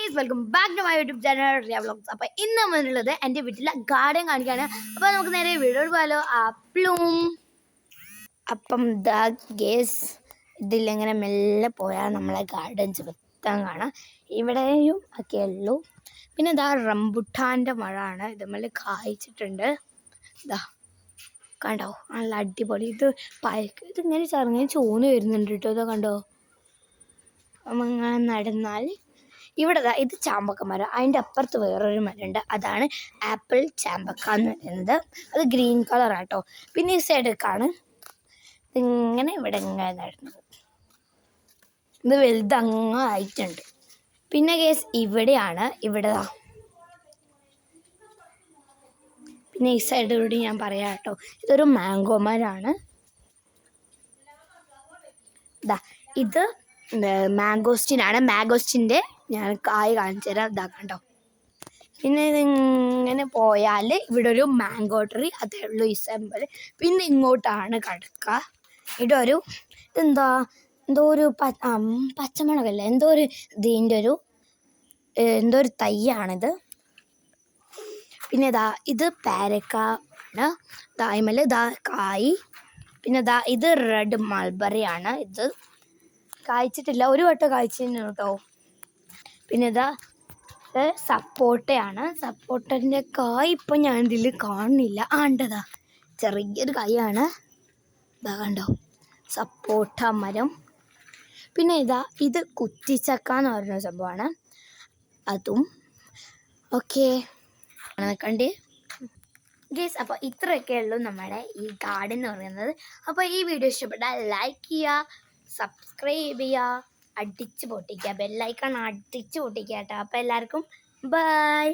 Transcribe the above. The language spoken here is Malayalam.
Guys welcome back to my YouTube channel Riya vlogs. അപ്പോൾ ഇന്ന് വന്നിട്ടുള്ളത് എൻ്റെ വീട്ടിലെ ഗാർഡൻ കാണിക്കാണ്. അപ്പോൾ നമുക്ക് നേരെ വീഡിയോ പോയാലോ. അപ്പം ദാ ഗേസ് ഇതിലിങ്ങനെ മെല്ലെ പോയാൽ നമ്മളെ ഗാർഡൻസ് മൊത്തം കാണാം. ഇവിടെയും ഒക്കെ ഉള്ളൂ. പിന്നെ ഇതാ റംബുട്ടാൻ്റെ മഴയാണ്. ഇത് നമ്മൾ കായ്ച്ചിട്ടുണ്ട്. ഇതാ കണ്ടോ, നല്ല അടിപൊളി. ഇതിങ്ങനെ ചെറുങ്ങനെ ചോന്ന് വരുന്നുണ്ട് കേട്ടോ. ഇതാ കണ്ടോ, അങ്ങനെ നടന്നാൽ ഇവിടെ ഇത് ചാമ്പക്ക മരം. അതിൻ്റെ അപ്പുറത്ത് വേറൊരു മരമുണ്ട്. അതാണ് ആപ്പിൾ ചാമ്പക്ക എന്ന് പറയുന്നത്. അത് ഗ്രീൻ കളറാട്ടോ. പിന്നെ ഈ സൈഡൊക്കെയാണ് ഇതിങ്ങനെ ഇവിടെ ഇങ്ങനെ നടന്നത്. ഇത് വലുതങ്ങ ആയിട്ടുണ്ട്. പിന്നെ കേസ് ഇവിടെയാണ്. പിന്നെ ഈ സൈഡിലൂടെ ഞാൻ പറയാം കേട്ടോ. ഇതൊരു മാംഗോ മരമാണ്. ഇത് മാംഗോസ്റ്റിനാണ്. മാംഗോസ്റ്റിൻ്റെ ഞാൻ കായ് കാണിച്ചു തരാം. ഇതാ കണ്ടോ. പിന്നെ ഇതിങ്ങനെ പോയാൽ ഇവിടെ ഒരു മാംഗോ ട്രീ, അതേ ഉള്ളൂ ഈ സെമ്പൽ. പിന്നെ ഇങ്ങോട്ടാണ് കിടക്കുക. ഇതൊരു എന്തോ ഒരു പച്ചമുളകല്ല, എന്തോ ഒരു തൈയാണിത്. പിന്നെ ഇത് പേരക്ക ആണ്. ദായ്മൽ കായ്. പിന്നെ ഇത് റെഡ് മൾബറി ആണ്. ഇത് കായ്ച്ചിട്ടില്ല, ഒരു വട്ടം കായ്ച്ചിരുന്നു കേട്ടോ. പിന്നെ ഇത് സപ്പോട്ടയാണ്. സപ്പോട്ടൻ്റെ കായ് ഇപ്പം ഞാൻ ഇതിൽ കാണുന്നില്ല. ഉണ്ടതാ ചെറിയൊരു കായാണ്. ഇതാ കണ്ടോ, സപ്പോട്ട മരം. പിന്നെ ഇത് കുറ്റിച്ചക്ക എന്ന് പറയുന്ന സംഭവമാണ്. അതും ഓക്കെ കണ്ടേ ഗേസ്. അപ്പോൾ ഇത്രയൊക്കെ ഉള്ളൂ നമ്മുടെ ഈ ഗാർഡൻ എന്ന് പറയുന്നത്. അപ്പോൾ ഈ വീഡിയോ ഇഷ്ടപ്പെട്ടാൽ ലൈക്ക് ചെയ്യുക, സബ്സ്ക്രൈബ് ചെയ്യുക, അടിച്ച് പൊട്ടിക്കുക, ബെല്ലൈക്കൺ അടിച്ച് പൊട്ടിക്കുക കേട്ടോ. അപ്പോൾ എല്ലാവർക്കും ബൈ.